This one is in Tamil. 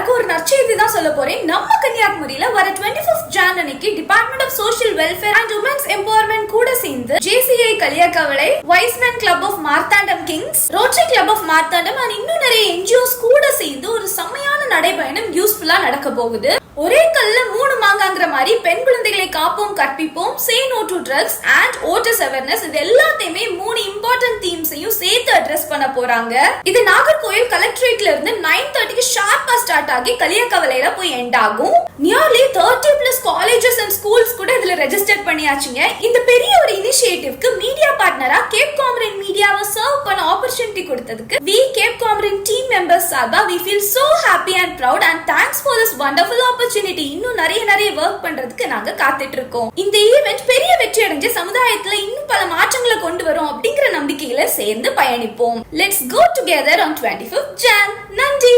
எல்லாருக்கும் ஒரு நற்செய்தி தான் சொல்ல போறேன். நம்ம கன்னியாகுமரியில வர 25th Jan அன்னைக்கு department of social welfare and women's empowerment கூட சேர்ந்து JCI Kaliyakkavilai, Y's Men club of Marthandam kings, rotary club of Marthandam and இன்னும் நிறைய NGOs கூட சேர்ந்து ஒரு செம்மையான நடைபயணம் யூஸ்ஃபுல்லா நடக்க போகுது. ஒரே கல்ல 3 மாங்காங்கிற மாதிரி பெண் குழந்தைகளை காப்போம், கற்பிப்போம், say no to drugs and voters awareness, இது எல்லாத்தையுமே 3 இம்பார்ட்டன்ட் தீம்ஸையும் சேர்த்து அட்ரஸ் பண்ண போறாங்க. இது நாகர்கோயில் கலெக்டரேட்ல இருந்து 9:30க்கு ஷார்ப்பா ஸ்டார்ட் ஆகி களியக்கவலையில போய் எண்ட் ஆகும். நியர்லி 30+ காலேஜஸ் அண்ட் ஸ்கூல்ஸ் கூட இதுல ரெஜிஸ்டர் பண்ணியாச்சுங்க. இந்த பெரிய ஒரு இனிஷியேட்டிவ்க்கு மீடியா பார்ட்னரா கேப் காமரன் மீடியாவை சர்வ் பண்ண ஆப்பர்ச்சுனிட்டி கொடுத்ததுக்கு we கேப் காமரன் டீம் மெம்பர்ஸ் சார்பா we feel so happy and proud and thanks for this wonderful opportunity. இன்னும் நிறைய வர்க் பண்றதுக்கு நாங்க காத்துட்டு இருக்கோம். இந்த ஈவென்ட் பெரிய வெற்றி அடைஞ்சு சமுதாயத்துல இன்னும் பல மாற்றங்களை கொண்டு வரும் அப்படிங்கிற நம்பிக்கையில சேர்ந்து பயணிப்போம். Let's go together on 25th Jan. நன்றி.